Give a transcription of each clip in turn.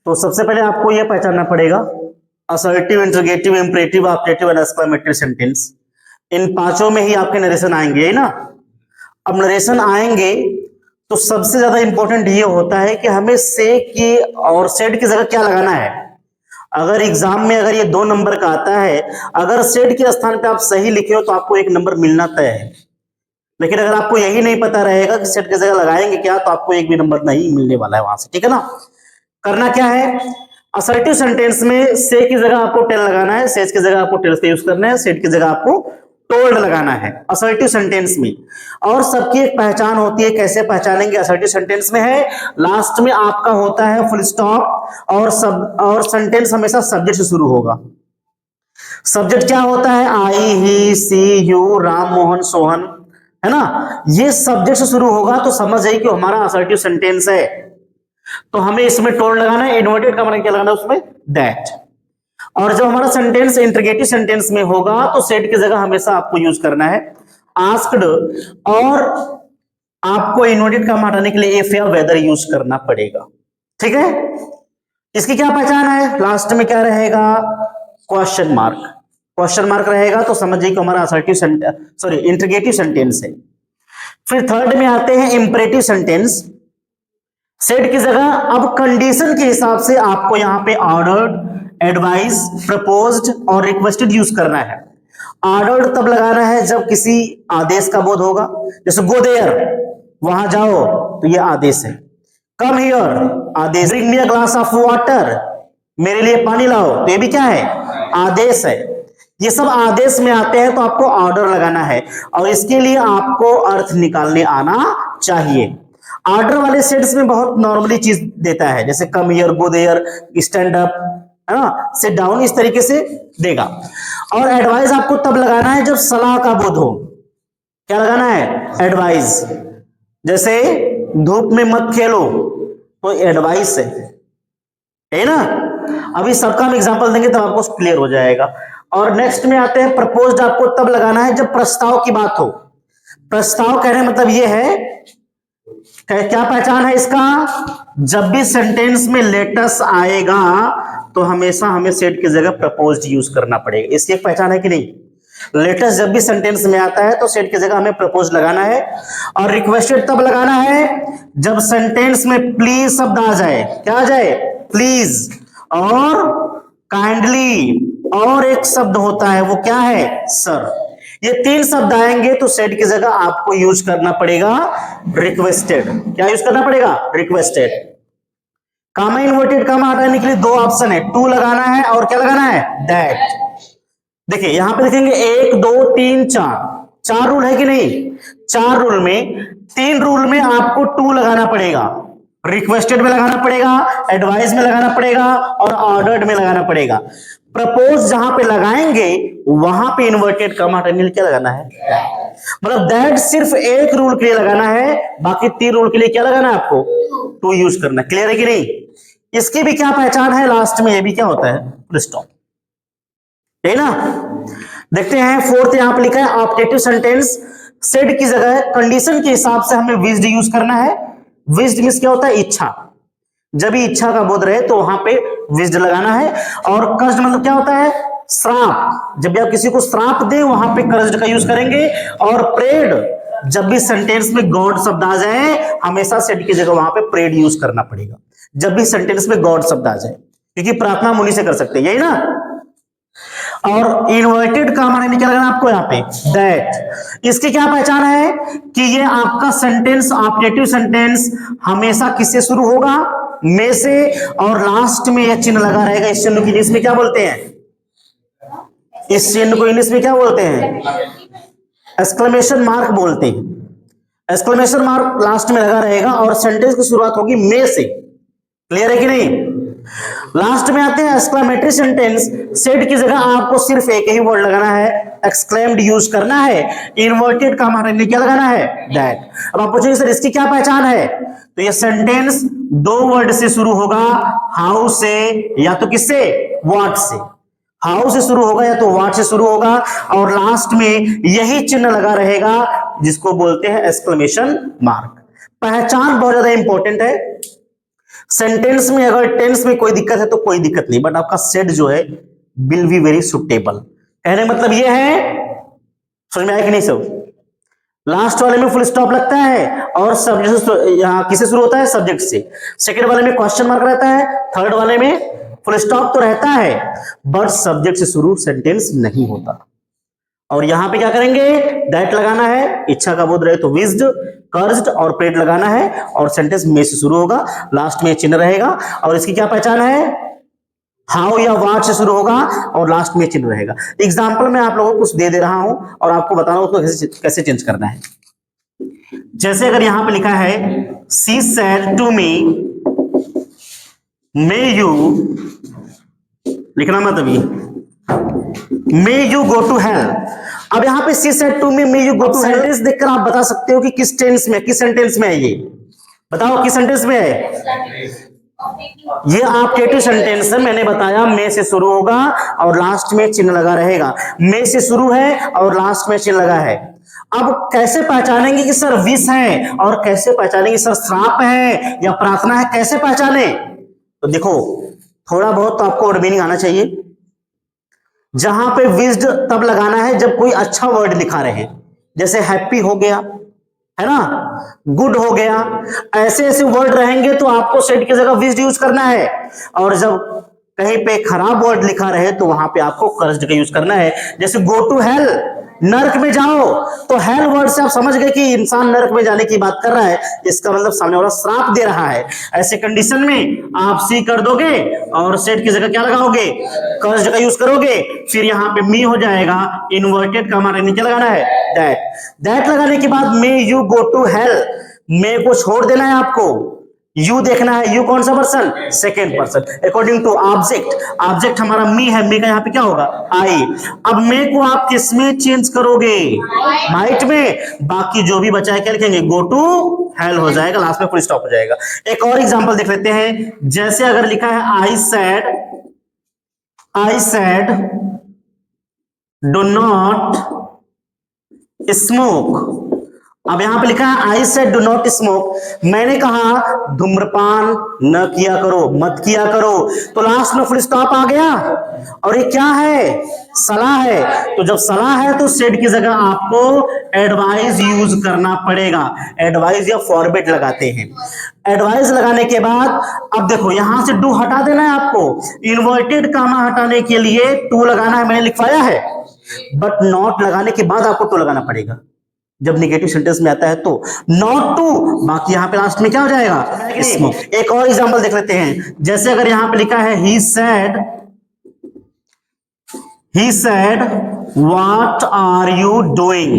तो सबसे पहले आपको यह पहचानना पड़ेगा assertive, interrogative, imperative, objective and exclamatory sentence. इन पांचों में ही आपके नरेशन आएंगे, है ना। अब नरेशन आएंगे तो सबसे ज्यादा इंपॉर्टेंट ये होता है कि हमें से की और सेड की जगह क्या लगाना है। अगर एग्जाम में अगर ये 2 नंबर का आता है, अगर सेड के स्थान पे आप सही लिखे हो तो आपको 1 नंबर मिलना तय है। लेकिन अगर आपको यही नहीं पता रहेगा कि सेड की जगह लगाएंगे क्या, तो आपको 1 भी नंबर नहीं मिलने वाला है वहां से, ठीक है ना। करना क्या है, असर्टिव सेंटेंस में से की जगह आपको टेल लगाना है, सेज की जगह आपको टेल का यूज करना है, सेड की जगह आपको टोल्ड लगाना है असर्टिव सेंटेंस में। और सबकी एक पहचान होती है, कैसे पहचानेंगे असर्टिव सेंटेंस में है, लास्ट में आपका होता है फुल स्टॉप और सेंटेंस हमेशा सब्जेक्ट से शुरू होगा। सब्जेक्ट क्या होता है, आई, ही, सी, यू, राम, मोहन, सोहन, है ना। ये सब्जेक्ट से शुरू होगा तो समझ जाइए कि हमारा असर्टिव सेंटेंस है। तो हमें इसमें टोल्ड लगाना है, इन्वर्टेड का मतलब क्या लगाना है उसमें, दैट। और जब हमारा सेंटेंस इंटरोगेटिव सेंटेंस में होगा तो सेड की जगह हमेशा आपको यूज करना है आस्क्ड, और आपको इन्वर्टेड का हटाने के लिए इफ या वेदर यूज करना पड़ेगा, ठीक है। इसकी क्या पहचान है, लास्ट में क्या रहेगा, क्वेश्चन मार्क। क्वेश्चन मार्क रहेगा तो समझिए कि हमारा असर्टिव इंटरोगेटिव सेंटेंस है। फिर थर्ड में आते हैं इंपरेटिव सेंटेंस। सेड की जगह अब कंडीशन के हिसाब से आपको यहां पे ऑर्डर्ड, एडवाइज, प्रपोज्ड और रिक्वेस्टेड यूज करना है। ऑर्डर्ड तब लगाना है जब किसी आदेश का बोध होगा, जैसे गो देयर, वहां जाओ, तो ये आदेश है। कम हियर, आदेश। Bring me a glass of water, मेरे लिए पानी लाओ, तो ये भी क्या है, आदेश है। ये सब आदेश में आते हैं तो आपको ऑर्डर लगाना है, और इसके लिए आपको अर्थ निकालने आना चाहिए। ऑर्डर वाले सेट्स में बहुत नॉर्मली चीज देता है, जैसे come here, go there, stand up, है ना, सिट डाउन, इस तरीके से देगा। और एडवाइस आपको तब लगाना है जब सलाह का बोध हो। क्या लगाना है, एडवाइस। जैसे धूप में मत खेलो, तो एडवाइस है ना। अभी सबका हम एग्जांपल देंगे तब आपको क्लियर हो जाएगा। और नेक्स्ट में आते हैं प्रपोज्ड, आपको तब लगाना है जब प्रस्ताव की बात हो। प्रस्ताव कहने मतलब ये है, क्या पहचान है इसका, जब भी सेंटेंस में लेटस आएगा तो हमेशा हमें सेड की जगह प्रपोज्ड यूज करना पड़ेगा। इसकी एक पहचान है कि नहीं, लेटस जब भी सेंटेंस में आता है तो सेड की जगह हमें प्रपोज्ड लगाना है। और रिक्वेस्टेड तब लगाना है जब सेंटेंस में प्लीज शब्द आ जाए। क्या आ जाए, प्लीज और काइंडली, और एक शब्द होता है वो क्या है, सर। ये 3 शब्द आएंगे तो सेड की जगह आपको यूज करना पड़ेगा रिक्वेस्टेड। क्या यूज करना पड़ेगा, रिक्वेस्टेड। कामा इन्वर्टेड कामा हटाने के लिए 2 ऑप्शन है, टू लगाना है और क्या लगाना है, दैट। देखिए यहां पे देखेंगे 1 2 3 4 रूल है कि नहीं। 4 रूल में 3 रूल में आपको टू लगाना पड़ेगा, रिक्वेस्टेड में लगाना पड़ेगा, एडवाइस में लगाना पड़ेगा और ऑर्डर्ड में लगाना पड़ेगा। प्रपोज जहां पे लगाएंगे वहां पे इन्वर्टेड कमा हटाने क्या लगाना है, मतलब दैट सिर्फ 1 रूल के लिए लगाना है, बाकी 3 रूल के लिए क्या लगाना है आपको, टू यूज करना है। क्लियर है कि नहीं। इसकी भी क्या पहचान है, लास्ट में ये भी क्या होता है, फुल स्टॉप, है ना। देखते हैं फोर्थ, यहां पे लिखा है ऑब्जेक्टिव सेंटेंस। सेड की जगह कंडीशन के हिसाब से हमें विज्ड यूज करना है। विज्ड मींस क्या होता है, इच्छा। जब भी इच्छा का बोध रहे तो वहां पे विज्ड लगाना है। और कर्ज मतलब क्या होता है, श्राप। जब भी आप किसी को श्राप दे वहां पे कर्ज का यूज करेंगे। और प्रेड, जब भी सेंटेंस में गॉड शब्द आ जाए हमेशा सेड की जगह वहां पे प्रेड यूज करना पड़ेगा, जब भी सेंटेंस में गॉड शब्द आ जाए, क्योंकि प्रार्थना मुनि से कर सकते हैं, यही ना। और इन्वर्टेड का माने क्या लगाना आपको यहाँ पे, दैट। इसकी क्या पहचान है कि ये आपका सेंटेंस, ऑब्जेक्टिव सेंटेंस हमेशा किससे शुरू होगा, में से, और लास्ट में यह चिन्ह लगा रहेगा। इस चिन्ह को इंग्लिश में क्या बोलते हैं, इस चिन्ह को इंग्लिश में क्या बोलते हैं, एक्सक्लेमेशन मार्क बोलते हैं। एक्सक्लेमेशन मार्क लास्ट में लगा रहेगा और सेंटेंस की शुरुआत होगी में से। क्लियर है कि नहीं। लास्ट में आते हैं एक्सक्लेमेटरी सेंटेंस। सेड की जगह आपको सिर्फ एक ही वर्ड लगाना है, एक्सक्लेम्ड यूज करना है। इन्वर्टेड का हमारे क्या लगाना है, दैट। अब आप पूछेंगे सर इसकी क्या पहचान है, तो ये सेंटेंस 2 वर्ड से शुरू होगा, हाउ से या तो किससे, व्हाट से। हाउ से शुरू होगा या तो व्हाट से शुरू होगा, और लास्ट में यही चिन्ह लगा रहेगा जिसको बोलते हैं एक्सक्लेमेशन मार्क। पहचान बहुत ज्यादा इंपॉर्टेंट है। सेंटेंस में अगर टेंस में कोई दिक्कत है तो कोई दिक्कत नहीं, बट आपका सेड जो है विल बी वेरी सुटेबल। कहने मतलब ये है, समझ में आया कि नहीं सब? लास्ट वाले में फुल स्टॉप लगता है और सब्जेक्ट यहाँ किससे शुरू होता है? सब्जेक्ट से। सेकंड वाले में क्वेश्चन मार्क रहता है, थर्ड वाले में फुल स्टॉप तो रहता है बट सब्जेक्ट से शुरू सेंटेंस नहीं होता। और यहां पे क्या करेंगे? दैट लगाना है, इच्छा का बोध रहे तो विज्ड, कर्ज्ड और प्रेड लगाना है और सेंटेंस में से शुरू होगा, लास्ट में चिन्ह रहेगा। और इसकी क्या पहचान है? हाउ या व्हाट से शुरू होगा और लास्ट में चिन्ह रहेगा। एग्जाम्पल में आप लोगों को कुछ दे रहा हूं और आपको बताना उसको कैसे चेंज करना है। जैसे अगर यहां पे लिखा है she said to me may you, लिखना मत अभी, may you go to hell. अब यहां पे she said to me may you go to hell sentence देखकर आप बता सकते हो कि किस टेंस में, किस सेंटेंस में है ये, बताओ किस सेंटेंस में है? ये ऑप्टेटिव सेंटेंस है, मैंने बताया मे से शुरू होगा और लास्ट में चिन्ह लगा रहेगा। मे से शुरू है और लास्ट में चिन्ह लगा है। अब कैसे पहचानेंगे कि सर विश है और कैसे पहचानेंगे सर श्राप है या प्रार्थना है, कैसे पहचाने? तो देखो थोड़ा बहुत तो आपको वर्ड मीनिंग आना चाहिए। जहां पे विज्ड तब लगाना है जब कोई अच्छा वर्ड लिखा रहे, जैसे हैप्पी हो गया, है ना, गुड हो गया, ऐसे ऐसे वर्ड रहेंगे तो आपको सेड की जगह विज्ड यूज करना है। और जब कहीं पे खराब वर्ड लिखा रहे तो वहां पे आपको कर्ज्ड का यूज करना है। जैसे गो टू हेल, नरक में जाओ, तो हेल वर्ड से आप समझ गए कि इंसान नरक में जाने की बात कर रहा है, इसका मतलब सामने वाला श्राप दे रहा है। ऐसे कंडीशन में आप सी कर दोगे और सेड की जगह क्या लगाओगे? कर्ज्ड का यूज करोगे। फिर यहाँ पे मी हो जाएगा, इन्वर्टेड का हमारे नीचे लगाना है दैट लगाने के बाद may you go to hell, may को छोड़ देना है आपको, यू देखना है। यू कौन सा person? Second person according to object. Object हमारा मी है, मी का यहाँ पे क्या होगा? आई। अब मे को आप किस में चेंज करोगे? माइट में। बाकी जो भी बचा है क्या लिखेंगे? गो टू हेल हो जाएगा, लास्ट में फुल स्टॉप हो जाएगा। एक और एग्जांपल देख लेते हैं। जैसे अगर लिखा है I said do not smoke. अब यहां पे लिखा है I said do not smoke, मैंने कहा धूम्रपान न किया करो, मत किया करो, तो लास्ट में फुल स्टॉप आ गया। और ये क्या है? सलाह है। तो जब सलाह है तो सेड की जगह आपको एडवाइज यूज करना पड़ेगा। एडवाइज या फॉरबिड लगाते हैं। एडवाइज लगाने के बाद अब देखो यहां से डू हटा देना है आपको। इन्वर्टेड कामा हटाने के लिए टू लगाना है, मैंने लिखवाया है, बट नॉट लगाने के बाद आपको टू लगाना पड़ेगा जब नेगेटिव सेंटेंस में आता है तो। नॉट टू, बाकी यहां पे लास्ट में क्या हो जाएगा? स्मोक। एक और एग्जांपल देख लेते हैं। जैसे अगर यहां पे लिखा है he said what are you doing,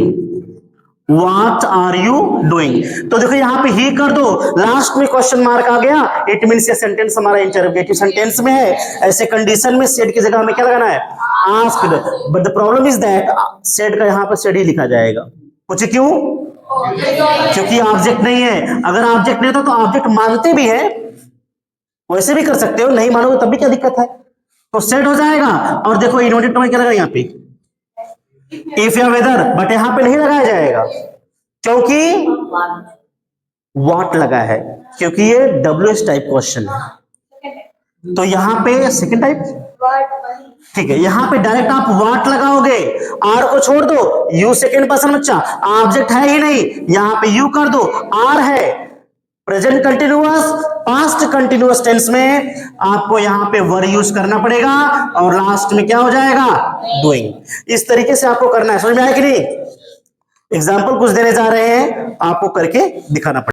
what are you doing, तो देखो यहां पे ही कर दो, लास्ट में क्वेश्चन मार्क आ गया, इट मींस ये सेंटेंस हमारा इंटरोगेटिव सेंटेंस में है। ऐसे कंडीशन में सेड की जगह हमें क्या लगाना है? Asked. But the problem is that said का यहां पर सेड ही लिखा जाएगा। पूछे क्यों? क्योंकि ऑब्जेक्ट नहीं है। अगर ऑब्जेक्ट नहीं था तो ऑब्जेक्ट मानते भी है, वैसे भी कर सकते हो, नहीं मानोगे तब भी क्या दिक्कत है? तो सेट हो जाएगा। और देखो इन्वर्टेड कॉमा क्या लगा यहाँ पे? इफ या वेदर, बट यहां पे नहीं लगाया जाएगा क्योंकि व्हाट लगा है, क्योंकि ये WH टाइप क्वेश्चन है। तो यहां पे सेकंड टाइप, ठीक है, यहां पे डायरेक्ट आप व्हाट लगाओगे, आर को छोड़ दो, यू सेकंड पर्सन बच्चा, ऑब्जेक्ट है ही नहीं, यहां पे यू कर दो, आर है। Present continuous, past continuous tense में आपको यहां पे वर यूज करना पड़ेगा और लास्ट में क्या हो जाएगा? डूइंग। इस तरीके से आपको करना है। समझ में आया कि नहीं? एग्जाम्पल कुछ देने जा रहे हैं, आपको करके दिखाना पड़ेगा।